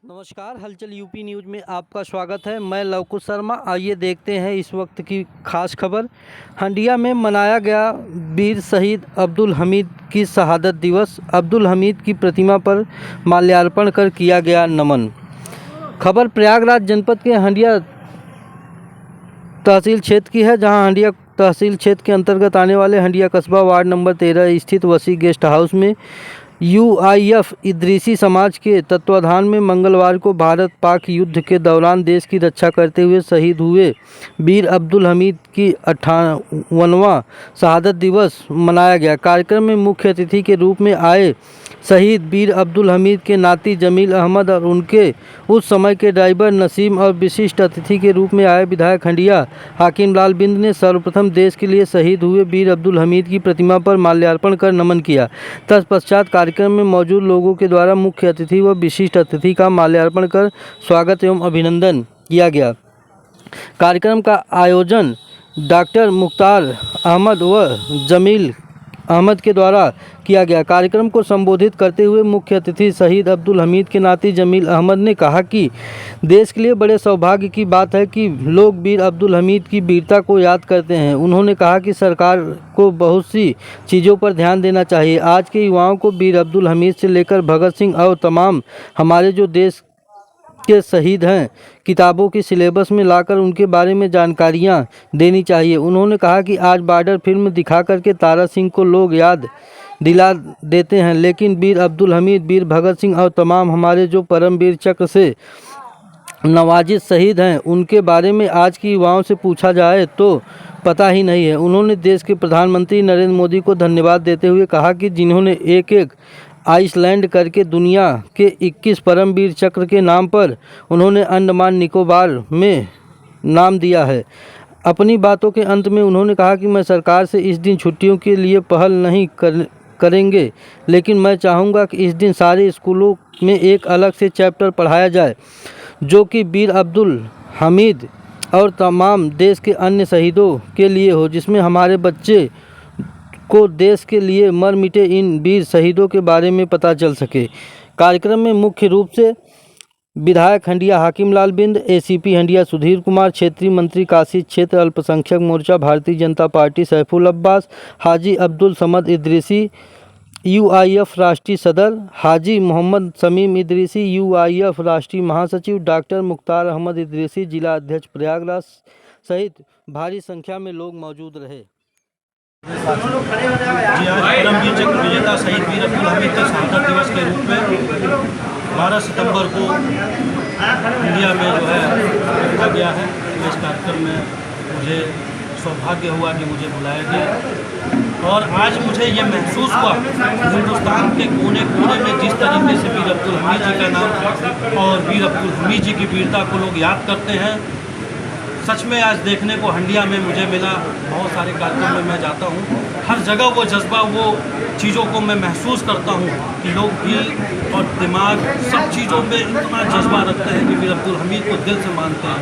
नमस्कार, हलचल UP news में आपका स्वागत है। मैं लवकुश शर्मा। आइए देखते हैं इस वक्त की खास खबर। हंडिया में मनाया गया वीर शहीद अब्दुल हमीद की शहादत दिवस। अब्दुल हमीद की प्रतिमा पर माल्यार्पण कर किया गया नमन। खबर प्रयागराज जनपद के हंडिया तहसील क्षेत्र की है, जहां हंडिया तहसील क्षेत्र के अंतर्गत आने वाले हंडिया कस्बा वार्ड नंबर 13 स्थित वसी गेस्ट हाउस में यूआईएफ इदरीसी समाज के तत्वाधान में मंगलवार को भारत पाक युद्ध के दौरान देश की रक्षा करते हुए शहीद हुए वीर अब्दुल हमीद की 58वां शहादत दिवस मनाया गया। कार्यक्रम में मुख्य अतिथि के रूप में आए शहीद वीर अब्दुल हमीद के नाती जमील अहमद और उनके उस समय के ड्राइवर नसीम और विशिष्ट अतिथि के रूप में आए विधायक हंडिया हाकिम लाल बिंद ने सर्वप्रथम देश के लिए शहीद हुए वीर अब्दुल हमीद की प्रतिमा पर माल्यार्पण कर नमन किया। तत्पश्चात कार्यक्रम में मौजूद लोगों के द्वारा मुख्य अतिथि व विशिष्ट अतिथि का माल्यार्पण कर स्वागत एवं अभिनंदन किया गया। कार्यक्रम का आयोजन डॉक्टर मुख्तार अहमद व जमील अहमद के द्वारा किया गया। कार्यक्रम को संबोधित करते हुए मुख्य अतिथि शहीद अब्दुल हमीद के नाती जमील अहमद ने कहा कि देश के लिए बड़े सौभाग्य की बात है कि लोग वीर अब्दुल हमीद की वीरता को याद करते हैं। उन्होंने कहा कि सरकार को बहुत सी चीज़ों पर ध्यान देना चाहिए। आज के युवाओं को वीर अब्दुल हमीद से लेकर भगत सिंह और तमाम हमारे जो देश के शहीद हैं किताबों की सिलेबस में लाकर उनके बारे में जानकारियां देनी चाहिए। उन्होंने कहा कि आज बॉर्डर फिल्म दिखा करके तारा सिंह को लोग याद दिला देते हैं, लेकिन वीर अब्दुल हमीद, वीर भगत सिंह और तमाम हमारे जो परमवीर चक्र से नवाजित शहीद हैं उनके बारे में आज की युवाओं से पूछा जाए तो पता ही नहीं है। उन्होंने देश के प्रधानमंत्री नरेंद्र मोदी को धन्यवाद देते हुए कहा कि जिन्होंने एक एक आइसलैंड करके दुनिया के 21 परमवीर चक्र के नाम पर उन्होंने अंडमान निकोबार में नाम दिया है। अपनी बातों के अंत में उन्होंने कहा कि मैं सरकार से इस दिन छुट्टियों के लिए पहल नहीं करेंगे, लेकिन मैं चाहूँगा कि इस दिन सारे स्कूलों में एक अलग से चैप्टर पढ़ाया जाए जो कि वीर अब्दुल हमीद और तमाम देश के अन्य शहीदों के लिए हो, जिसमें हमारे बच्चे को देश के लिए मर मिटे इन वीर शहीदों के बारे में पता चल सके। कार्यक्रम में मुख्य रूप से विधायक हंडिया हाकिम लाल बिंद, एसीपी हंडिया सुधीर कुमार, क्षेत्रीय मंत्री काशी क्षेत्र अल्पसंख्यक मोर्चा भारतीय जनता पार्टी सैफुल अब्बास, हाजी अब्दुल समद इदरीसी यूआईएफ राष्ट्रीय सदर, हाजी मोहम्मद शमीम इदरीसी यूआईएफ राष्ट्रीय महासचिव, डॉक्टर मुख्तार अहमद इदरीसी जिला अध्यक्ष प्रयागराज सहित भारी संख्या में लोग मौजूद रहे। परमवीर चक्र विजेता शहीद वीर अब्दुल हमीद के शहादत दिवस के रूप में 12 सितंबर को इंडिया में जो है रखा गया है। इस कार्यक्रम में मुझे सौभाग्य हुआ कि मुझे बुलाया गया और आज मुझे ये महसूस हुआ हिंदुस्तान के कोने कोने में जिस तरीके से वीर अब्दुल हमीद जी का नाम और वीर अब्दुल हमीद जी की वीरता को लोग याद करते हैं। सच में आज देखने को हंडिया में मुझे मिला। बहुत सारे कार्यक्रम में मैं जाता हूँ, हर जगह वो जज्बा, वो चीज़ों को मैं महसूस करता हूँ कि लोग दिल और दिमाग सब चीज़ों में इतना जज्बा रखते हैं कि वीर अब्दुल हमीद को दिल से मानते हैं।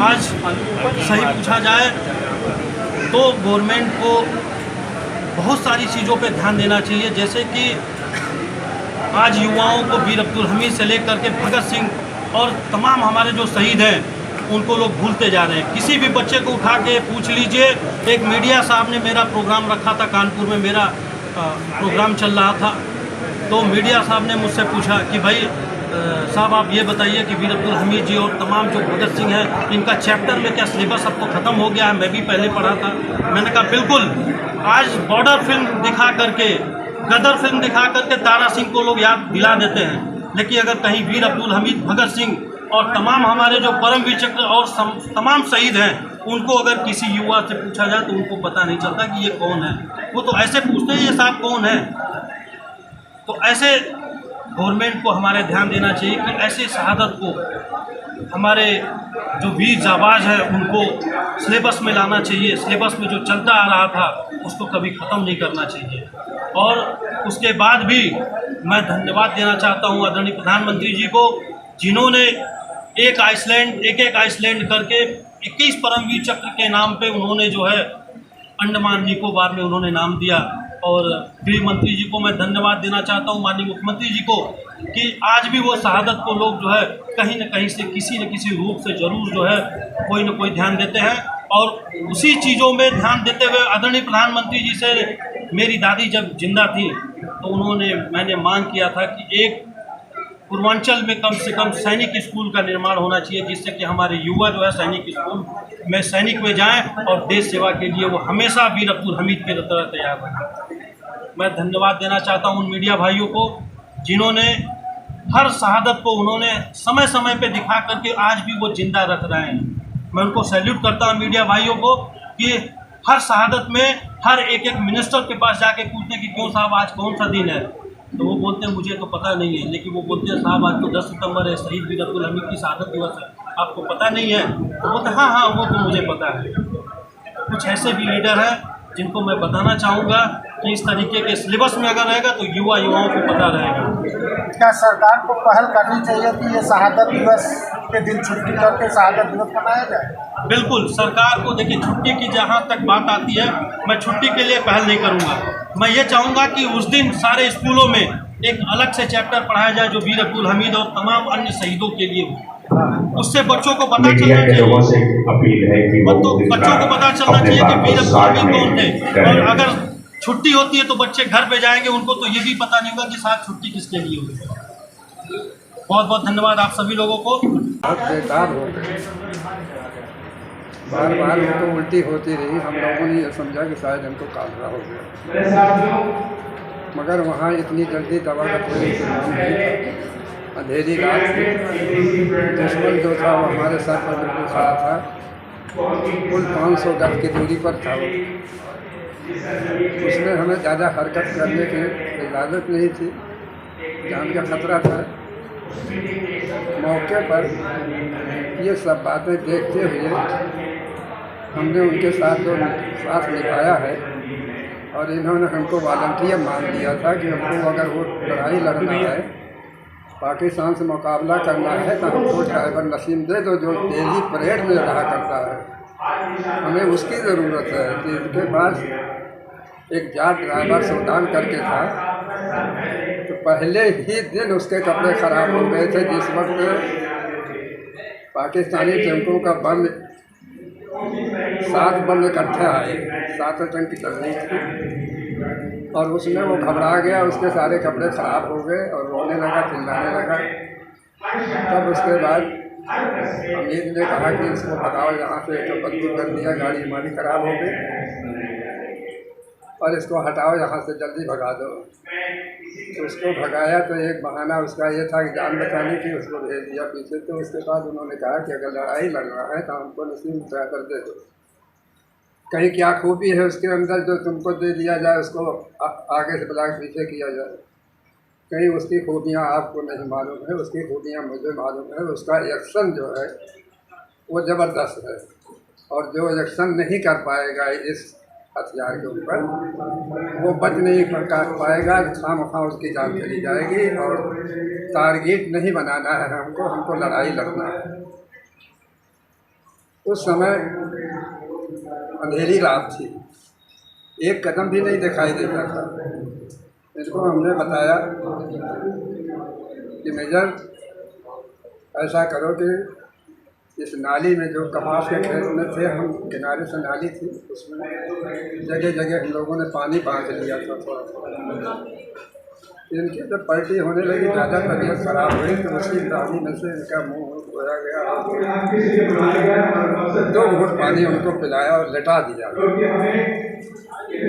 आज सही पूछा जाए तो गवर्नमेंट को बहुत सारी चीज़ों पे ध्यान देना चाहिए, जैसे कि आज युवाओं को वीर अब्दुल हमीद से लेकर के भगत सिंह और तमाम हमारे जो शहीद हैं उनको लोग भूलते जा रहे हैं। किसी भी बच्चे को उठा के पूछ लीजिए। एक मीडिया साहब ने मेरा प्रोग्राम रखा था, कानपुर में मेरा प्रोग्राम चल रहा था, तो मीडिया साहब ने मुझसे पूछा कि भाई साहब आप ये बताइए कि वीर अब्दुल हमीद जी और तमाम जो भगत सिंह हैं इनका चैप्टर में क्या सिलेबस अब तो ख़त्म हो गया है? मैं भी पहले पढ़ा था। मैंने कहा बिल्कुल, आज बॉर्डर फिल्म दिखा करके, गदर फिल्म दिखा करके तारा सिंह को लोग याद दिला देते हैं, लेकिन अगर कहीं वीर अब्दुल हमीद, भगत सिंह और तमाम हमारे जो परमवीर चक्र और तमाम शहीद हैं उनको अगर किसी युवा से पूछा जाए तो उनको पता नहीं चलता कि ये कौन है। वो तो ऐसे पूछते हैं ये साहब कौन है। तो ऐसे गवर्नमेंट को हमारे ध्यान देना चाहिए कि ऐसे शहादत को हमारे जो वीर जाबाज हैं उनको सिलेबस में लाना चाहिए। सिलेबस में जो चलता आ रहा था उसको कभी ख़त्म नहीं करना चाहिए। और उसके बाद भी मैं धन्यवाद देना चाहता हूँ आदरणीय प्रधानमंत्री जी को, जिन्होंने एक एक आइसलैंड करके 21 परमवीर चक्र के नाम पे उन्होंने जो है अंडमान निकोबार में उन्होंने नाम दिया। और गृह मंत्री जी को मैं धन्यवाद देना चाहता हूँ, माननीय मुख्यमंत्री जी को, कि आज भी वो शहादत को लोग जो है कहीं न कहीं से किसी न किसी रूप से ज़रूर जो है कोई न कोई ध्यान देते हैं। और उसी चीज़ों में ध्यान देते हुए आदरणीय प्रधानमंत्री जी से मेरी दादी जब जिंदा थी तो मैंने मांग किया था कि एक पूर्वांचल में कम से कम सैनिक स्कूल का निर्माण होना चाहिए, जिससे कि हमारे युवा जो है सैनिक स्कूल में सैनिक में जाएं और देश सेवा के लिए वो हमेशा वीर अब्दुल हमीद की तरह तैयार रहें। मैं धन्यवाद देना चाहता हूं उन मीडिया भाइयों को जिन्होंने हर शहादत को उन्होंने समय समय पे दिखा करके आज भी वो जिंदा रख रहे हैं। मैं उनको सैल्यूट करता हूं मीडिया भाइयों को कि हर शहादत में हर एक मिनिस्टर के पास जाके पूछते कि क्यों साहब आज कौन सा दिन है, तो वो बोलते हैं मुझे तो पता नहीं है, लेकिन वो बोलते हैं साहब आज तो 10 सितंबर है, शहीद वीर अब्दुल हमीद की शहादत दिवस है, आपको पता नहीं है? तो बोलते हाँ वो तो मुझे पता है। कुछ ऐसे भी लीडर हैं जिनको मैं बताना चाहूँगा कि इस तरीके के सिलेबस में अगर रहेगा तो युवाओं को पता रहेगा। क्या सरकार को पहल करनी चाहिए कि ये शहादत दिवस के दिन छुट्टी करके शहादत दिवस मनाया जाए? बिल्कुल, सरकार को देखिए छुट्टी की जहाँ तक बात आती है, मैं छुट्टी के लिए पहल नहीं करूँगा। मैं ये चाहूँगा कि उस दिन सारे स्कूलों में एक अलग से चैप्टर पढ़ाया जाए जो वीर अब्दुल हमीद और तमाम अन्य शहीदों के लिए हो। उससे बच्चों को पता चलना चाहिए, अपील है कि बच्चों को पता चलना चाहिए कि वीर अब्दुल हमीद कौन थे। और अगर छुट्टी होती है तो बच्चे घर पे जाएंगे, उनको तो ये भी पता नहीं होगा कि साथ छुट्टी किसके लिए हुई। बहुत बहुत धन्यवाद आप सभी लोगों को। बहुत बेकार हो गए, बार बार उनको उल्टी होती रही। हम लोगों ने ये समझा कि शायद हमको कालरा हो गया, मगर वहाँ इतनी जल्दी दवा का कोई इंतजाम नहीं था। अंधेरी रात थी, दुश्मन जो था वो हमारे सर पर बिल्कुल खड़ा था, कुल 500 गज की दूरी पर था वो। उसमें हमें ज़्यादा हरकत करने की इजाज़त नहीं थी, जान का खतरा था। मौके पर ये सब बातें देखते हुए हमने उनके साथ जो साथ निभाया है और इन्होंने हमको वॉलंटियर मान लिया था कि हमको अगर वो लड़ाई लड़ना है, पाकिस्तान से मुकाबला करना है तो हमको ड्राइवर नसीम दे दो जो डेली परेड में रहा करता है। हमें उसकी ज़रूरत है कि उनके पास एक जाट ड्राइवर सुल्तान करके था, तो पहले ही दिन उसके कपड़े ख़राब हो गए थे। जिस वक्त पाकिस्तानी टैंकों का बम 7 बम इकट्ठे आए, 7 टंकी चल रही थी और उसमें वो घबरा गया, उसके सारे कपड़े ख़राब हो गए और रोने लगा, चिल्लाने लगा। तब उसके बाद हमीद ने कहा कि इसको भगाओ यहाँ से, तो बंदूक कर दिया, गाड़ी हमारी ख़राब हो गई और इसको हटाओ यहाँ से, जल्दी भगा दो। तो उसको भगाया तो एक बहाना उसका ये था कि जान बचाने की, उसको भेज दिया पीछे। तो उसके बाद उन्होंने कहा कि अगर लड़ाई लड़ना है तो हमको नसीम ड्राइवर दे दो, कहीं क्या खूबी है उसके अंदर जो तुमको दे दिया जाए, उसको आगे से बुला पीछे किया जाए। कहीं उसकी खूबियाँ आपको नहीं मालूम है, उसकी खूबियाँ मुझे मालूम है। उसका एक्शन जो है वो ज़बरदस्त है और जो एक्शन नहीं कर पाएगा इस हथियार के ऊपर वो बच नहीं कर पाएगा, खामखा उसकी जान चली जाएगी। और टारगेट नहीं बनाना है हमको लड़ाई लड़ना है। उस समय अंधेरी रात थी, एक कदम भी नहीं दिखाई देता था। इनको हमने बताया कि मेजर ऐसा करो कि इस नाली में जो कपास के खेत में थे, हम किनारे से नाली थी, उसमें जगह जगह हम लोगों ने पानी बांध लिया था थोड़ा थोड़ा। इनकी जब पलटी होने लगी, ज़्यादा तबीयत खराब हुई तो उसी नाली में से इनका मुँह धोया गया और 2 घूंट पानी उनको पिलाया और लेटा दिया।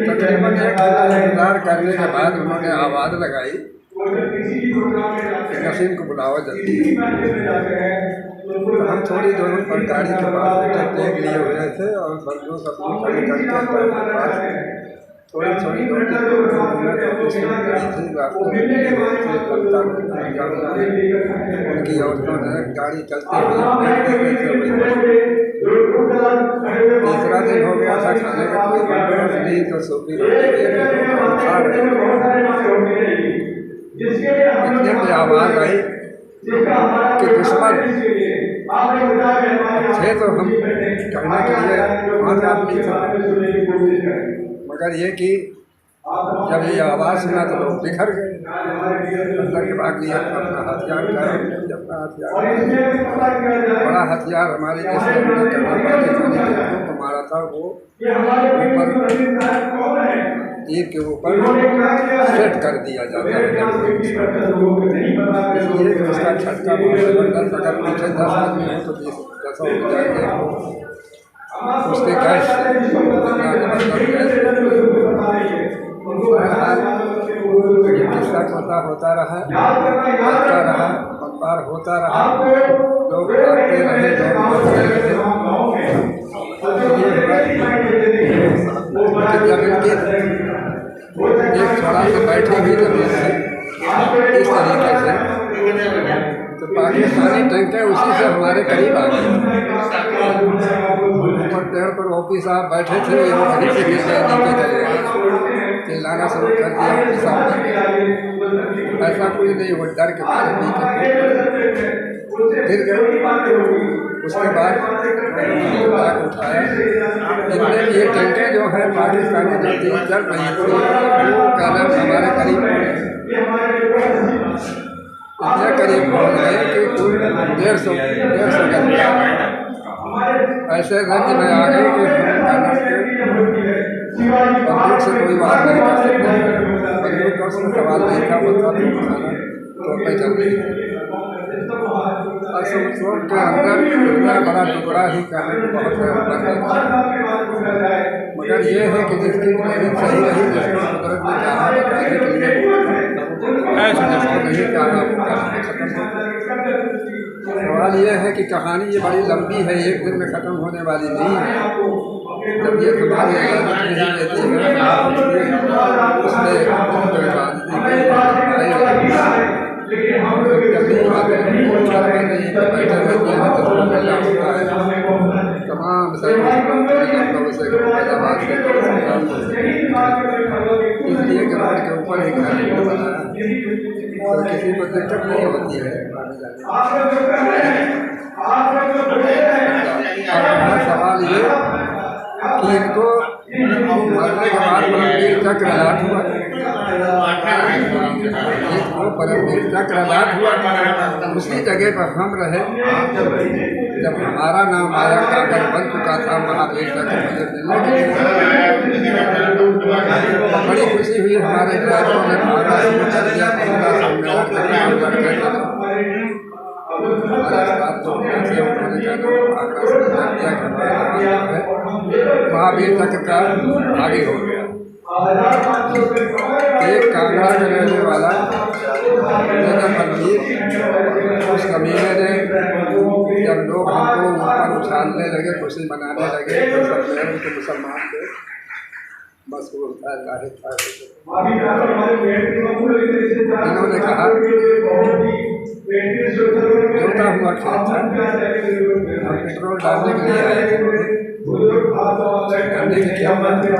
तकरीबन 1 घंटा इंतजार करने के बाद उन्होंने आवाज़ लगाई कि नसीम को बुलाओ जल्दी। तो हम थोड़ी दूर पर गाड़ी के पास देख लिए हुए थे और बंदूक अपनी खड़ी करके थोड़ी थोड़ी दूर उनकी औरतों ने गाड़ी चलते हुए तीसरा दिन हो गया था, खाने का कोई बंदोबस्त नहीं, तो सूखी रोटी खा रहे। इतने में आवाज़ आई कि दुश्मन थे तो हम कहने के लिए 5 आदमी थे, मगर ये कि जब ये आवाज़ सुना तो लोग बिखर गए, अंदर के भाग लिया अपना हथियार अपना हथियार, बड़ा हथियार हमारे जैसे को मारा था, वो ऊपर तीर के ऊपर सेट कर दिया जाता है, इसलिए कि उसका झटका जबरदस्त, अगर पीछे 10 आदमी हो तो 10 हो जाएंगे उसके गैस ये किस्सा होता रहा, बार होता रहा, लोग आते रहे, एक छोड़ा से बैठे भी जमीन से इस तरीके से, तो पाकिस्तानी टैंकें उसी से हमारे करीब आ गए। ऊपर पेड़ पर ओपी साहब बैठे थे, वो वहीं से गिर गए, नीचे चले गए, चिल्लाना शुरू कर दिया ओपी साहब। ऐसा कुछ नहीं, वो डर के मारे नीचे गिर गए। उसके बाद उठाया, इतने ये टैंकें जो है पाकिस्तानी जो तीन चल रही थी, वो कहना हमारे करीब इतने करीब पहुँच गए कि कुल 150 गज ऐसे रंज में आ गए कि बंदूक से कोई बात नहीं कर सकते, बंदूक का उसमें सवाल नहीं था, वो था तो पे चल रही थी। और सोच के अंदर इतना बड़ा टुकड़ा ही करने को बहुत है, मगर ये है कि जिसकी ट्रेनिंग सही रही, जिसको कुदरत ने चाहा बताने के लिए नहीं चाहा सवाल ये है कि कहानी ये बड़ी लंबी है, एक दिन में ख़त्म होने वाली नहीं है। जब ये तुम्हारी इजाज़त नहीं देती है तमाम इसलिए ग्राउंड के ऊपर एक घर बनाया, तो किसी को दिक्कत नहीं होती है आने जाने। सवाल ये कि इनको मरने के बाद परमवीर चक्र अलाट हुआ, इसको परमवीर चक्र अलाट हुआ, उसी जगह पर हम रहे। जब हमारा नाम आया, कागज बन चुका था महावीर चक्र मुझे मिलने के लिए, बड़ी खुशी हुई। हमारे ड्राइवरों ने भागा शुरू कर दिया, महावीर तक का आगे हो गया। एक कांगड़ा में रहने वाला उस कमीने ने जब लोग हमको ऊपर उछालने लगे, खुशी मनाने लगे, तो सब उनके मुसलमान थे, बस वो जाहिर था। इन्होंने कहा जोता हुआ खेत था, हम पेट्रोल डालने के लिए आए थे, डालने की क्या बात है।